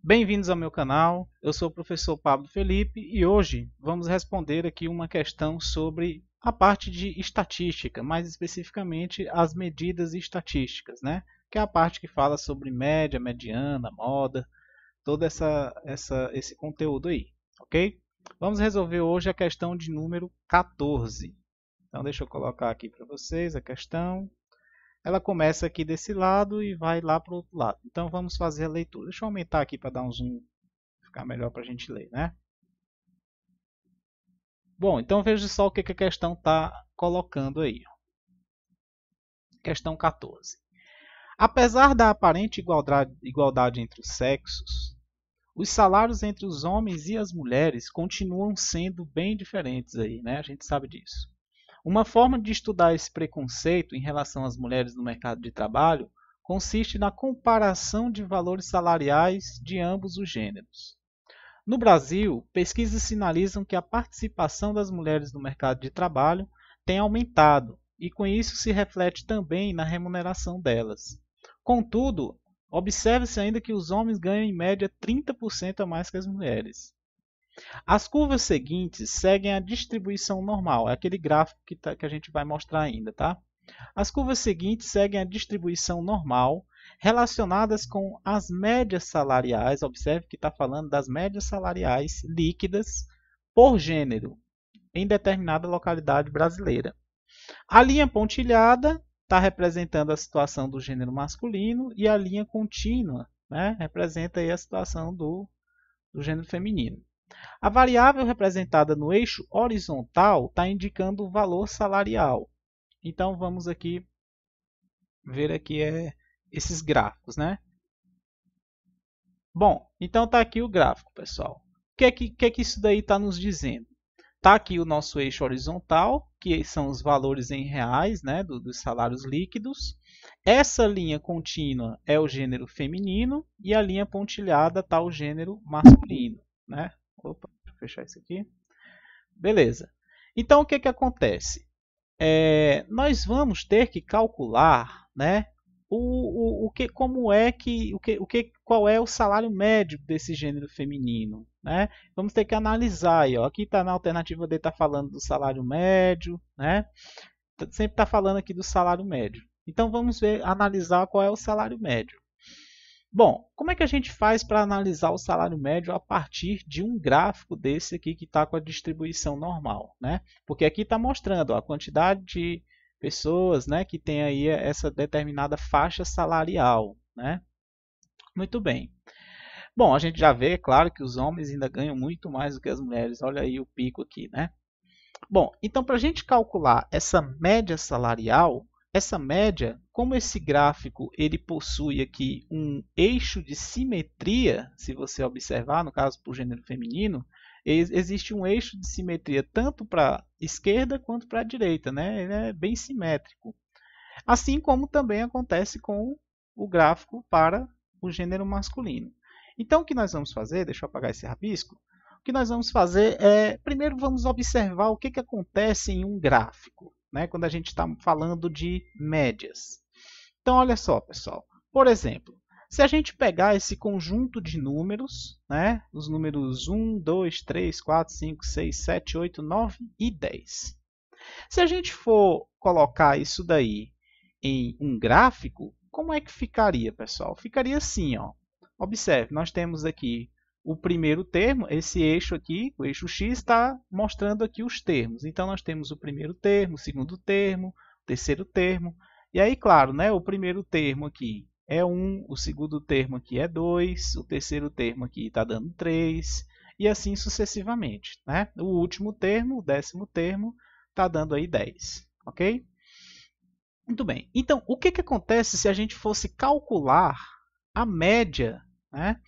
Bem-vindos ao meu canal, eu sou o professor Pablo Felipe e hoje vamos responder aqui uma questão sobre a parte de estatística, mais especificamente as medidas estatísticas, né? Que é a parte que fala sobre média, mediana, moda, todo esse conteúdo aí, ok? Vamos resolver hoje a questão de número 14. Então deixa eu colocar aqui para vocês a questão. Ela começa aqui desse lado e vai lá para o outro lado. Então vamos fazer a leitura. Deixa eu aumentar aqui para dar um zoom, ficar melhor para a gente ler, né? Bom, então veja só o que a questão está colocando aí. Questão 14. Apesar da aparente igualdade entre os sexos, os salários entre os homens e as mulheres continuam sendo bem diferentes aí, né? A gente sabe disso. Uma forma de estudar esse preconceito em relação às mulheres no mercado de trabalho consiste na comparação de valores salariais de ambos os gêneros. No Brasil, pesquisas sinalizam que a participação das mulheres no mercado de trabalho tem aumentado e, com isso, se reflete também na remuneração delas. Contudo, observa-se ainda que os homens ganham em média 30% a mais que as mulheres. As curvas seguintes seguem a distribuição normal, é aquele gráfico que a gente vai mostrar ainda, tá? As curvas seguintes seguem a distribuição normal relacionadas com as médias salariais, observe que está falando das médias salariais líquidas por gênero em determinada localidade brasileira. A linha pontilhada está representando a situação do gênero masculino e a linha contínua, né, representa aí a situação do gênero feminino. A variável representada no eixo horizontal está indicando o valor salarial. Então vamos aqui ver aqui esses gráficos, né? Bom, então está aqui o gráfico, pessoal. O que é que isso daí está nos dizendo? Está aqui o nosso eixo horizontal, que são os valores em reais, né, dos salários líquidos. Essa linha contínua é o gênero feminino e a linha pontilhada está o gênero masculino, né? Opa, deixa eu fechar isso aqui. Beleza. Então, o que acontece? Nós vamos ter que calcular, né, qual é o salário médio desse gênero feminino, né? Vamos ter que analisar aí, ó. Aqui está na alternativa D, está falando do salário médio, né? Sempre está falando aqui do salário médio. Então vamos ver, analisar qual é o salário médio. Bom, como é que a gente faz para analisar o salário médio a partir de um gráfico desse aqui que está com a distribuição normal, né? Porque aqui está mostrando ó, a quantidade de pessoas, né, que tem aí essa determinada faixa salarial, né? Muito bem. Bom, a gente já vê, é claro, que os homens ainda ganham muito mais do que as mulheres. Olha aí o pico aqui, né? Bom, então para a gente calcular essa média salarial, essa média, como esse gráfico ele possui aqui um eixo de simetria, se você observar, no caso para o gênero feminino, existe um eixo de simetria tanto para a esquerda quanto para a direita, né? Ele é bem simétrico. Assim como também acontece com o gráfico para o gênero masculino. Então, o que nós vamos fazer, deixa eu apagar esse rabisco, o que nós vamos fazer é, primeiro vamos observar o que acontece em um gráfico, né, quando a gente está falando de médias. Então, olha só, pessoal. Por exemplo, se a gente pegar esse conjunto de números, né, os números 1, 2, 3, 4, 5, 6, 7, 8, 9 e 10. Se a gente for colocar isso daí em um gráfico, como é que ficaria, pessoal? Ficaria assim, ó. Observe, nós temos aqui o primeiro termo, esse eixo aqui, o eixo X, está mostrando aqui os termos. Então, nós temos o primeiro termo, o segundo termo, o terceiro termo. E aí, claro, né, o primeiro termo aqui é 1, o segundo termo aqui é 2, o terceiro termo aqui está dando 3, e assim sucessivamente. Né? O último termo, o décimo termo, está dando aí 10. Ok? Muito bem. Então, o que acontece se a gente fosse calcular a média, né,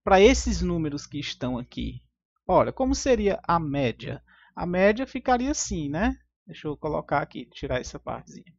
para esses números que estão aqui? Olha, como seria a média? A média ficaria assim, né? Deixa eu colocar aqui, tirar essa partezinha.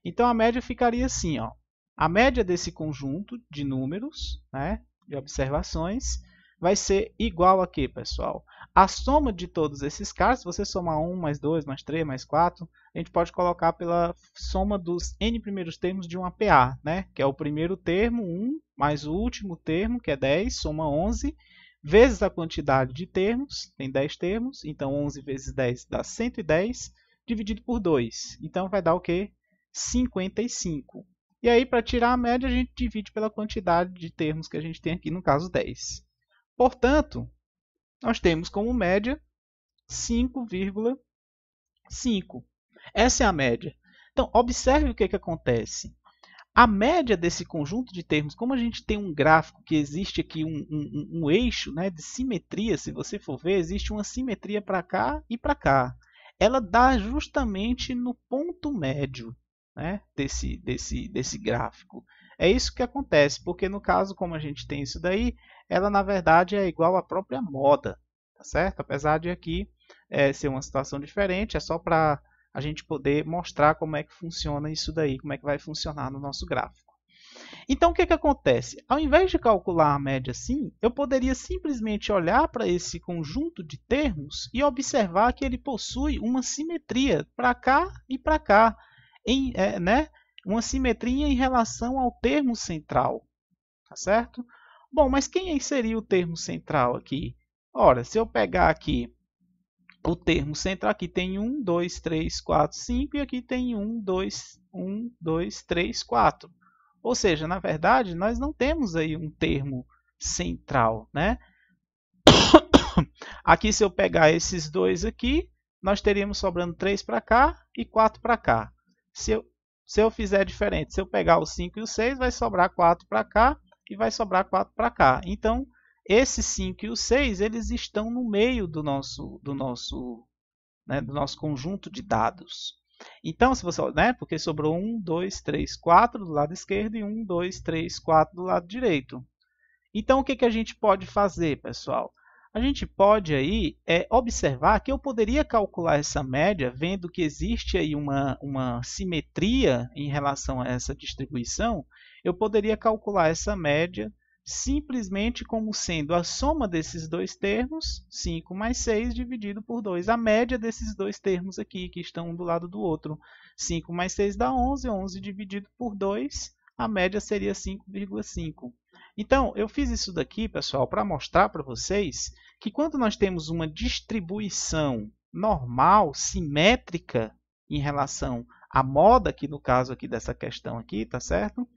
Então, a média ficaria assim, ó. A média desse conjunto de números, né, de observações, vai ser igual a quê, pessoal? A soma de todos esses caras, se você somar 1, mais 2, mais 3, mais 4, a gente pode colocar pela soma dos n primeiros termos de uma PA, né? Que é o primeiro termo, 1, mais o último termo, que é 10, soma 11, vezes a quantidade de termos, tem 10 termos, então 11 vezes 10 dá 110, dividido por 2. Então vai dar o quê? 55. E aí, para tirar a média, a gente divide pela quantidade de termos que a gente tem aqui, no caso 10. Portanto, nós temos como média 5,5. Essa é a média. Então, observe o que acontece. A média desse conjunto de termos, como a gente tem um gráfico que existe aqui um eixo, né, de simetria, se você for ver, existe uma simetria para cá e para cá. Ela dá justamente no ponto médio, né, desse gráfico. É isso que acontece, porque no caso, como a gente tem isso daí, ela na verdade é igual à própria moda, tá certo? Apesar de aqui ser uma situação diferente, é só para a gente poder mostrar como é que funciona isso daí, como é que vai funcionar no nosso gráfico. Então, o que acontece? Ao invés de calcular a média assim, eu poderia simplesmente olhar para esse conjunto de termos e observar que ele possui uma simetria para cá e para cá, né? Uma simetria em relação ao termo central, tá certo? Bom, mas quem seria o termo central aqui? Ora, se eu pegar aqui o termo central, aqui tem 1, 2, 3, 4, 5 e aqui tem 1, 2, 3, 4. Ou seja, na verdade, nós não temos aí um termo central, né? Aqui, se eu pegar esses dois aqui, nós teríamos sobrando 3 para cá e 4 para cá. Se eu fizer diferente, se eu pegar o 5 e o 6, vai sobrar 4 para cá e vai sobrar 4 para cá. Então, esses 5 e o 6, eles estão no meio do nosso conjunto de dados. Então, se você, né, porque sobrou 1, 2, 3, 4 do lado esquerdo e 1, 2, 3, 4 do lado direito. Então, o que a gente pode fazer, pessoal? A gente pode aí observar que eu poderia calcular essa média, vendo que existe aí uma simetria em relação a essa distribuição, eu poderia calcular essa média simplesmente como sendo a soma desses dois termos, 5 mais 6, dividido por 2. A média desses dois termos aqui, que estão um do lado do outro. 5 mais 6 dá 11, 11 dividido por 2, a média seria 5,5. Então, eu fiz isso daqui, pessoal, para mostrar para vocês que quando nós temos uma distribuição normal, simétrica, em relação à moda, aqui no caso aqui dessa questão aqui, tá certo?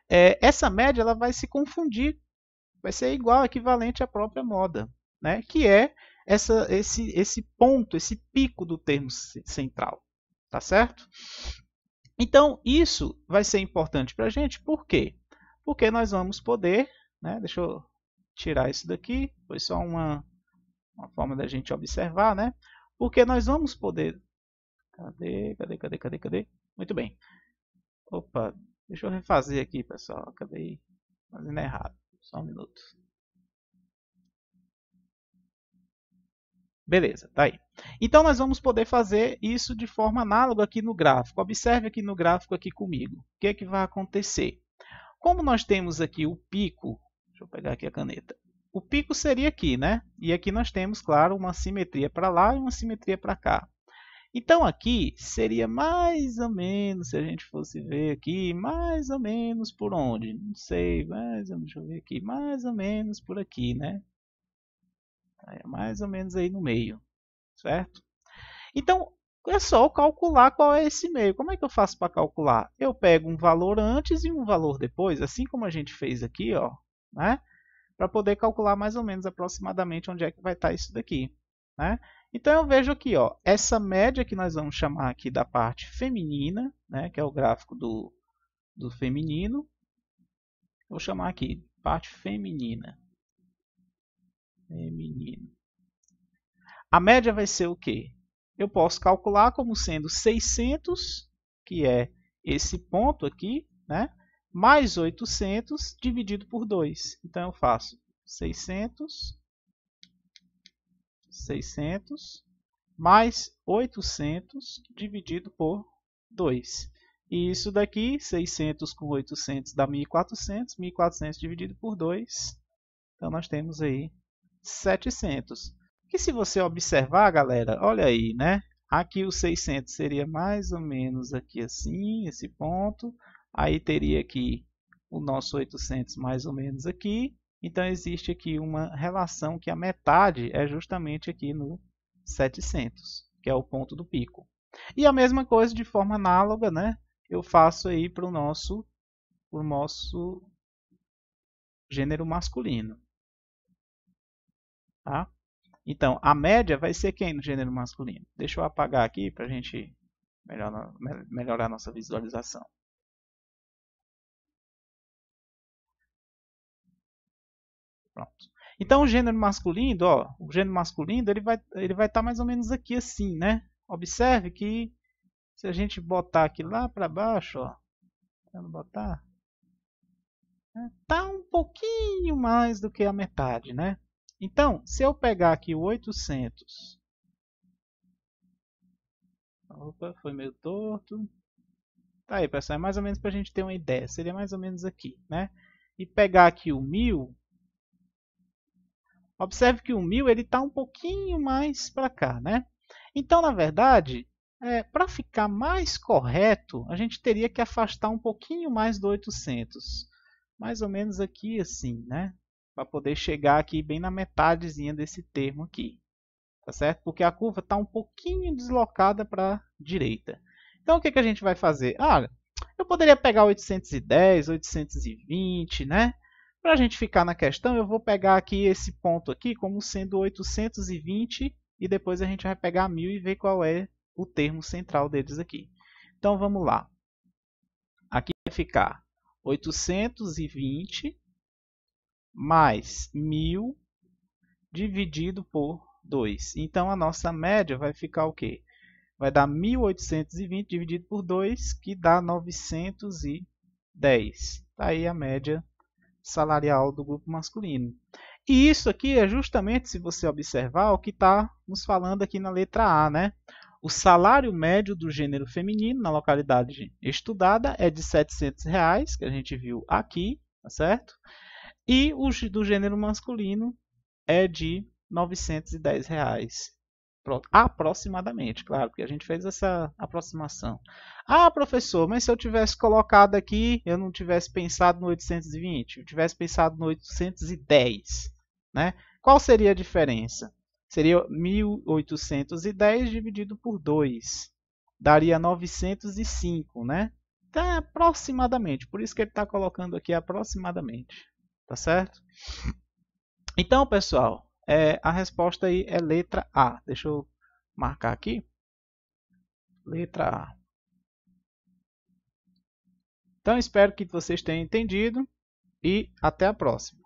Essa média ela vai se confundir, vai ser igual, equivalente à própria moda, né? Que é esse ponto, esse pico do termo central, tá certo? Então, isso vai ser importante para a gente, por quê? Porque nós vamos poder, né? Deixa eu tirar isso daqui, foi só uma forma da gente observar, né? Porque nós vamos poder... Cadê? Muito bem. Opa, deixa eu refazer aqui, pessoal. Acabei fazendo errado. Só um minuto. Beleza, tá aí. Então, nós vamos poder fazer isso de forma análoga aqui no gráfico. Observe aqui no gráfico aqui comigo. O que é que vai acontecer? Como nós temos aqui o pico, deixa eu pegar aqui a caneta. O pico seria aqui, né? E aqui nós temos, claro, uma simetria para lá e uma simetria para cá. Então, aqui seria mais ou menos, se a gente fosse ver aqui, mais ou menos por onde? Não sei, deixa eu ver aqui, mais ou menos por aqui, né? É mais ou menos aí no meio, certo? Então, é só calcular qual é esse meio. Como é que eu faço para calcular? Eu pego um valor antes e um valor depois, assim como a gente fez aqui, ó, né? Para poder calcular mais ou menos aproximadamente onde é que vai estar isso daqui, né? Então eu vejo aqui, ó, essa média que nós vamos chamar aqui da parte feminina, né, que é o gráfico do feminino. Vou chamar aqui parte feminina. A média vai ser o quê? Eu posso calcular como sendo 600, que é esse ponto aqui, né, mais 800 dividido por 2. Então eu faço 600 mais 800 dividido por 2. E isso daqui, 600 com 800 dá 1.400. 1.400 dividido por 2. Então nós temos aí 700. Que se você observar, galera, olha aí, né? Aqui o 600 seria mais ou menos aqui assim, esse ponto. Aí teria aqui o nosso 800 mais ou menos aqui. Então existe aqui uma relação que a metade é justamente aqui no 700, que é o ponto do pico. E a mesma coisa de forma análoga, né? Eu faço aí para o nosso gênero masculino. Tá? Então, a média vai ser quem no gênero masculino? Deixa eu apagar aqui para a gente melhorar a nossa visualização. Pronto. Então, o gênero masculino, ó, o gênero masculino ele vai estar mais ou menos aqui assim, né? Observe que se a gente botar aqui lá para baixo, ó, botar, tá um pouquinho mais do que a metade, né? Então, se eu pegar aqui o 800, opa, foi meio torto. Tá aí, pessoal, é mais ou menos para a gente ter uma ideia. Seria mais ou menos aqui, né? E pegar aqui o 1000, observe que o 1000 ele está um pouquinho mais para cá, né? Então, na verdade, para ficar mais correto, a gente teria que afastar um pouquinho mais do 800. Mais ou menos aqui assim, né? Para poder chegar aqui bem na metadezinha desse termo aqui. Tá certo? Porque a curva está um pouquinho deslocada para a direita. Então, o que a gente vai fazer? Ah, eu poderia pegar 810, 820, né? Para a gente ficar na questão, eu vou pegar aqui esse ponto aqui como sendo 820 e depois a gente vai pegar 1000 e ver qual é o termo central deles aqui. Então, vamos lá. Aqui vai ficar 820 mais 1000 dividido por 2. Então, a nossa média vai ficar o quê? Vai dar 1820 dividido por 2, que dá 910. Está aí a média salarial do grupo masculino. E isso aqui é justamente, se você observar, o que está nos falando aqui na letra A, né? O salário médio do gênero feminino na localidade estudada é de R$ 700, que a gente viu aqui, tá certo? E o do gênero masculino é de R$ 910. Pronto, aproximadamente, claro, porque a gente fez essa aproximação. Ah, professor, mas se eu tivesse colocado aqui, eu não tivesse pensado no 820, eu tivesse pensado no 810, né? Qual seria a diferença? Seria 1810 dividido por 2, daria 905, né? Então, é aproximadamente, por isso que ele está colocando aqui aproximadamente, tá certo? Então, pessoal, a resposta aí é letra A. Deixa eu marcar aqui. Letra A. Então, espero que vocês tenham entendido e até a próxima.